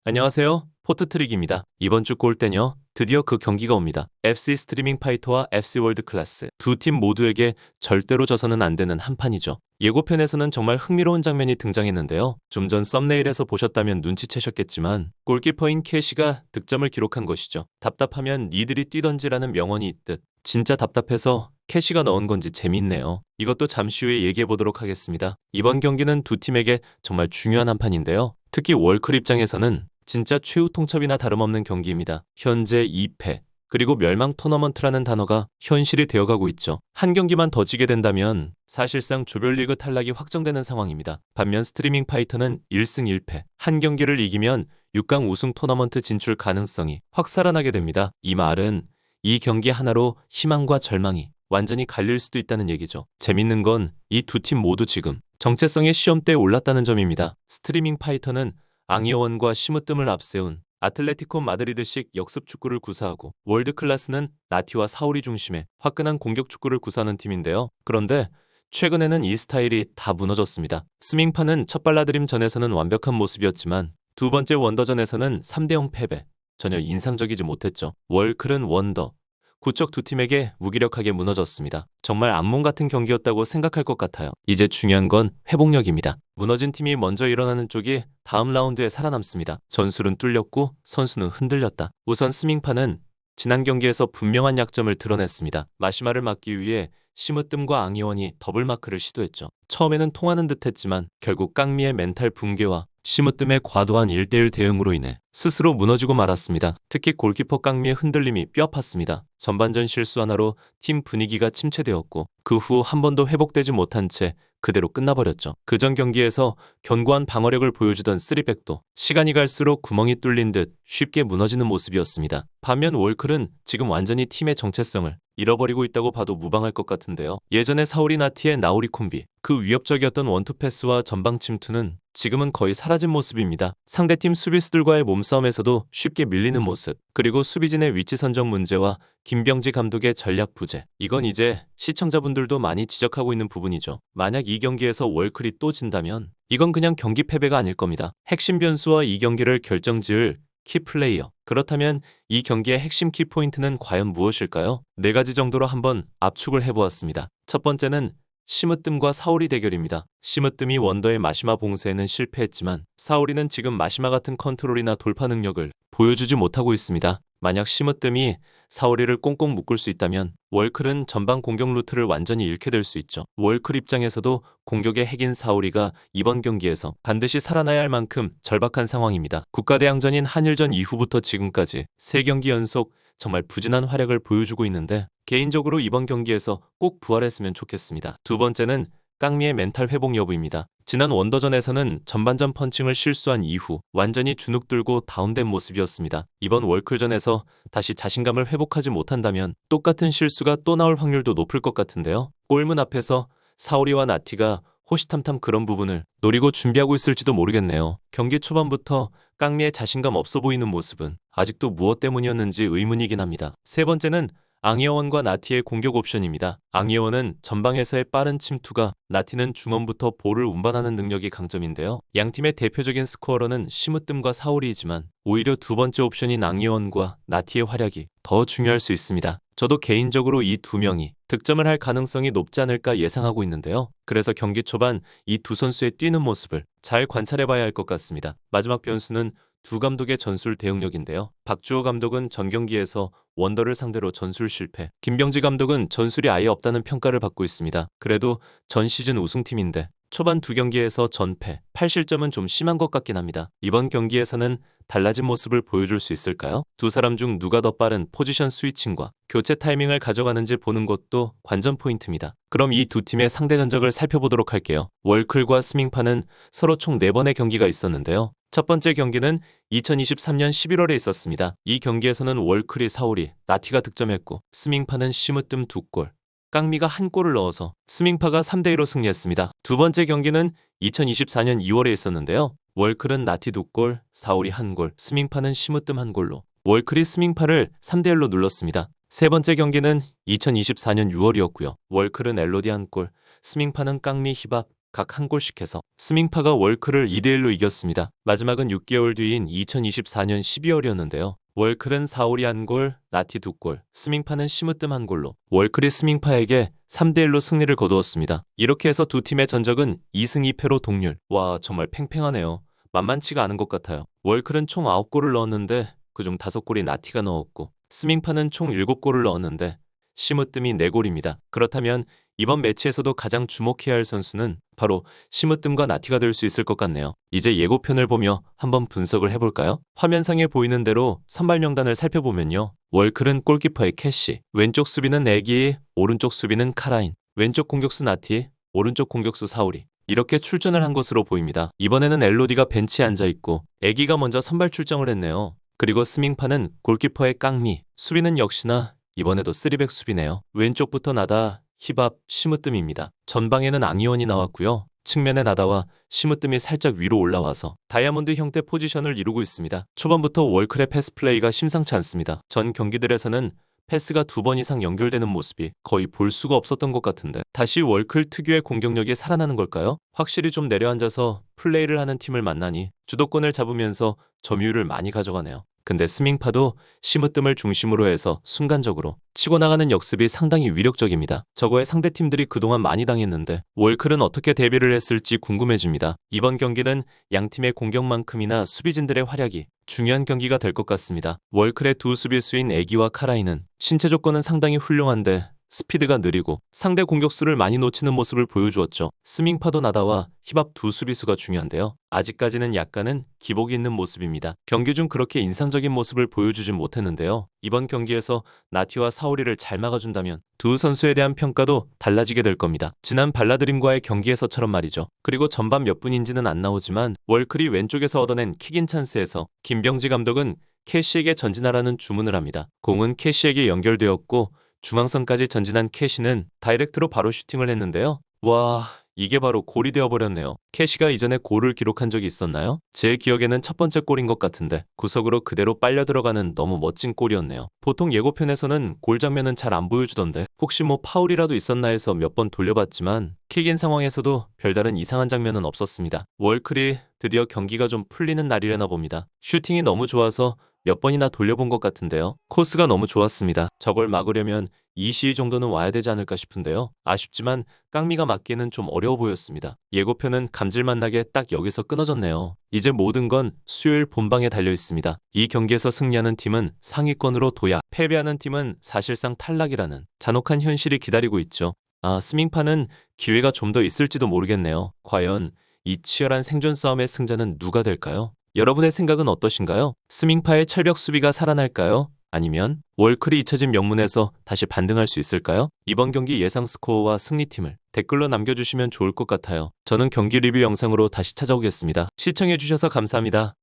안녕하세요. 포트트릭입니다. 이번 주 골대녀 드디어 그 경기가 옵니다. FC 스트리밍 파이터와 FC 월드 클래스 두 팀 모두에게 절대로 져서는 안 되는 한판이죠. 예고편에서는 정말 흥미로운 장면이 등장했는데요. 좀 전 썸네일에서 보셨다면 눈치채셨겠지만 골키퍼인 캐시가 득점을 기록한 것이죠. 답답하면 니들이 뛰던지라는 명언이 있듯 진짜 답답해서 캐시가 넣은 건지 재밌네요. 이것도 잠시 후에 얘기해 보도록 하겠습니다. 이번 경기는 두 팀에게 정말 중요한 한판인데요. 특히 월클 입장에서는 진짜 최후 통첩이나 다름없는 경기입니다. 현재 2패, 그리고 멸망 토너먼트라는 단어가 현실이 되어가고 있죠. 한 경기만 더 지게 된다면 사실상 조별리그 탈락이 확정되는 상황입니다. 반면 스트리밍 파이터는 1승 1패, 한 경기를 이기면 6강 우승 토너먼트 진출 가능성이 확 살아나게 됩니다. 이 말은 이 경기 하나로 희망과 절망이 완전히 갈릴 수도 있다는 얘기죠. 재밌는 건 이 두 팀 모두 지금 정체성의 시험대에 올랐다는 점입니다. 스트리밍 파이터는 앙이어원과 심으뜸을 앞세운 아틀레티코 마드리드식 역습 축구를 구사하고 월드클래스는 나티와 사우리 중심의 화끈한 공격 축구를 구사하는 팀인데요. 그런데 최근에는 이 스타일이 다 무너졌습니다. 스밍파는 첫 발라드림 전에서는 완벽한 모습이었지만 두 번째 원더전에서는 3대0 패배, 전혀 인상적이지 못했죠. 월클은 원더, 구척 두 팀에게 무기력하게 무너졌습니다. 정말 악몽 같은 경기였다고 생각할 것 같아요. 이제 중요한 건 회복력입니다. 무너진 팀이 먼저 일어나는 쪽이 다음 라운드에 살아남습니다. 전술은 뚫렸고 선수는 흔들렸다. 우선 스밍파는 지난 경기에서 분명한 약점을 드러냈습니다. 마시마를 막기 위해 심으뜸과 앙이원이 더블마크를 시도했죠. 처음에는 통하는 듯했지만 결국 깡미의 멘탈 붕괴와 심으뜸의 과도한 1대1 대응으로 인해 스스로 무너지고 말았습니다. 특히 골키퍼 깡미의 흔들림이 뼈아팠습니다. 전반전 실수 하나로 팀 분위기가 침체되었고 그 후 한 번도 회복되지 못한 채 그대로 끝나버렸죠. 그전 경기에서 견고한 방어력을 보여주던 쓰리백도 시간이 갈수록 구멍이 뚫린 듯 쉽게 무너지는 모습이었습니다. 반면 월클은 지금 완전히 팀의 정체성을 잃어버리고 있다고 봐도 무방할 것 같은데요. 예전에 사우리 나티의 나우리 콤비, 그 위협적이었던 원투 패스와 전방 침투는 지금은 거의 사라진 모습입니다. 상대팀 수비수들과의 몸싸움에서도 쉽게 밀리는 모습, 그리고 수비진의 위치 선정 문제와 김병지 감독의 전략 부재, 이건 이제 시청자분들도 많이 지적하고 있는 부분이죠. 만약 이 경기에서 월클이 또 진다면 이건 그냥 경기 패배가 아닐 겁니다. 핵심 변수와 이 경기를 결정지을 키플레이어, 그렇다면 이 경기의 핵심 키포인트는 과연 무엇일까요? 네 가지 정도로 한번 압축을 해보았습니다. 첫 번째는 심으뜸과 사우리 대결입니다. 심으뜸이 원더의 마시마 봉쇄에는 실패했지만 사우리는 지금 마시마 같은 컨트롤이나 돌파 능력을 보여주지 못하고 있습니다. 만약 심으뜸이 사우리를 꽁꽁 묶을 수 있다면 월클은 전방 공격 루트를 완전히 잃게 될 수 있죠. 월클 입장에서도 공격의 핵인 사우리가 이번 경기에서 반드시 살아나야 할 만큼 절박한 상황입니다. 국가대항전인 한일전 이후부터 지금까지 3경기 연속 정말 부진한 활약을 보여주고 있는데 개인적으로 이번 경기에서 꼭 부활했으면 좋겠습니다. 두 번째는 깡미의 멘탈 회복 여부입니다. 지난 원더전에서는 전반전 펀칭을 실수한 이후 완전히 주눅 들고 다운된 모습이었습니다. 이번 월클전에서 다시 자신감을 회복하지 못한다면 똑같은 실수가 또 나올 확률도 높을 것 같은데요. 골문 앞에서 사우리와 나티가 호시탐탐 그런 부분을 노리고 준비하고 있을지도 모르겠네요. 경기 초반부터 깡미의 자신감 없어 보이는 모습은 아직도 무엇 때문이었는지 의문이긴 합니다. 세 번째는 앙이어원과 나티의 공격 옵션입니다. 앙이어원은 전방에서의 빠른 침투가, 나티는 중원부터 볼을 운반하는 능력이 강점인데요. 양팀의 대표적인 스코어러는 심으뜸과 사우리이지만 오히려 두 번째 옵션인 앙이어원과 나티의 활약이 더 중요할 수 있습니다. 저도 개인적으로 이 두 명이 득점을 할 가능성이 높지 않을까 예상하고 있는데요. 그래서 경기 초반 이 두 선수의 뛰는 모습을 잘 관찰해봐야 할 것 같습니다. 마지막 변수는 두 감독의 전술 대응력인데요. 박주호 감독은 전 경기에서 원더를 상대로 전술 실패, 김병지 감독은 전술이 아예 없다는 평가를 받고 있습니다. 그래도 전 시즌 우승팀인데 초반 두 경기에서 전패, 8실점은 좀 심한 것 같긴 합니다. 이번 경기에서는 달라진 모습을 보여줄 수 있을까요? 두 사람 중 누가 더 빠른 포지션 스위칭과 교체 타이밍을 가져가는지 보는 것도 관전 포인트입니다. 그럼 이 두 팀의 상대 전적을 살펴보도록 할게요. 월클과 스밍파는 서로 총 4번의 경기가 있었는데요. 첫 번째 경기는 2023년 11월에 있었습니다. 이 경기에서는 월클이 사우리, 나티가 득점했고 스밍파는 심으뜸 2골, 깡미가 1골을 넣어서 스밍파가 3대2로 승리했습니다. 두 번째 경기는 2024년 2월에 있었는데요. 월클은 나티 2골, 사우리 1골, 스밍파는 심으뜸 1골로 월클이 스밍파를 3대1로 눌렀습니다. 세 번째 경기는 2024년 6월이었고요. 월클은 엘로디 1골, 스밍파는 깡미 히밥, 각 한 골씩 해서 스밍파가 월클을 2대1로 이겼습니다. 마지막은 6개월 뒤인 2024년 12월이었는데요. 월클은 4홀이 1골, 나티 2골, 스밍파는 시무뜸 1골로 월클이 스밍파에게 3대1로 승리를 거두었습니다. 이렇게 해서 두 팀의 전적은 2승 2패로 동률. 와, 정말 팽팽하네요. 만만치가 않은 것 같아요. 월클은 총 9골을 넣었는데 그중 5골이 나티가 넣었고, 스밍파는 총 7골을 넣었는데 시무뜸이 4골입니다. 그렇다면 이번 매치에서도 가장 주목해야 할 선수는 바로 시무뜸과 나티가 될 수 있을 것 같네요. 이제 예고편을 보며 한번 분석을 해볼까요? 화면상에 보이는 대로 선발 명단을 살펴보면요. 월클은 골키퍼의 캐시, 왼쪽 수비는 애기, 오른쪽 수비는 카라인, 왼쪽 공격수 나티, 오른쪽 공격수 사우리, 이렇게 출전을 한 것으로 보입니다. 이번에는 엘로디가 벤치에 앉아있고 애기가 먼저 선발 출정을 했네요. 그리고 스밍파는 골키퍼의 깡미, 수비는 역시나 이번에도 3백 수비네요. 왼쪽부터 나다, 힙합, 시무뜸입니다. 전방에는 앙이원이 나왔고요. 측면에 나다와 시무뜸이 살짝 위로 올라와서 다이아몬드 형태 포지션을 이루고 있습니다. 초반부터 월클의 패스 플레이가 심상치 않습니다. 전 경기들에서는 패스가 2번 이상 연결되는 모습이 거의 볼 수가 없었던 것 같은데, 다시 월클 특유의 공격력이 살아나는 걸까요? 확실히 좀 내려앉아서 플레이를 하는 팀을 만나니 주도권을 잡으면서 점유율을 많이 가져가네요. 근데 스밍파도 시무뜸을 중심으로 해서 순간적으로 치고 나가는 역습이 상당히 위력적입니다. 저거에 상대팀들이 그동안 많이 당했는데 월클은 어떻게 대비를 했을지 궁금해집니다. 이번 경기는 양팀의 공격만큼이나 수비진들의 활약이 중요한 경기가 될 것 같습니다. 월클의 두 수비수인 애기와 카라인은 신체 조건은 상당히 훌륭한데 스피드가 느리고 상대 공격수를 많이 놓치는 모습을 보여주었죠. 스밍파도 나다와 힙합 두 수비수가 중요한데요. 아직까지는 약간은 기복이 있는 모습입니다. 경기 중 그렇게 인상적인 모습을 보여주진 못했는데요. 이번 경기에서 나티와 사오리를 잘 막아준다면 두 선수에 대한 평가도 달라지게 될 겁니다. 지난 발라드림과의 경기에서처럼 말이죠. 그리고 전반 몇 분인지는 안 나오지만 월클이 왼쪽에서 얻어낸 킥인 찬스에서 김병지 감독은 캐시에게 전진하라는 주문을 합니다. 공은 캐시에게 연결되었고 중앙선까지 전진한 캐시는 다이렉트로 바로 슈팅을 했는데요. 와, 이게 바로 골이 되어버렸네요. 캐시가 이전에 골을 기록한 적이 있었나요? 제 기억에는 첫 번째 골인 것 같은데 구석으로 그대로 빨려 들어가는 너무 멋진 골이었네요. 보통 예고편에서는 골 장면은 잘 안 보여주던데 혹시 뭐 파울이라도 있었나 해서 몇 번 돌려봤지만 킥인 상황에서도 별다른 이상한 장면은 없었습니다. 월클이 드디어 경기가 좀 풀리는 날이려나 봅니다. 슈팅이 너무 좋아서 몇 번이나 돌려본 것 같은데요. 코스가 너무 좋았습니다. 저걸 막으려면 2시위 정도는 와야 되지 않을까 싶은데요. 아쉽지만 깡미가 맞기에는 좀 어려워 보였습니다. 예고편은 감질맛 나게 딱 여기서 끊어졌네요. 이제 모든 건 수요일 본방에 달려 있습니다. 이 경기에서 승리하는 팀은 상위권으로 도약, 패배하는 팀은 사실상 탈락이라는 잔혹한 현실이 기다리고 있죠. 스밍파는 기회가 좀 더 있을지도 모르겠네요. 과연 이 치열한 생존 싸움의 승자는 누가 될까요? 여러분의 생각은 어떠신가요? 스밍파의 철벽 수비가 살아날까요? 아니면 월클이 잊혀진 명문에서 다시 반등할 수 있을까요? 이번 경기 예상 스코어와 승리팀을 댓글로 남겨주시면 좋을 것 같아요. 저는 경기 리뷰 영상으로 다시 찾아오겠습니다. 시청해주셔서 감사합니다.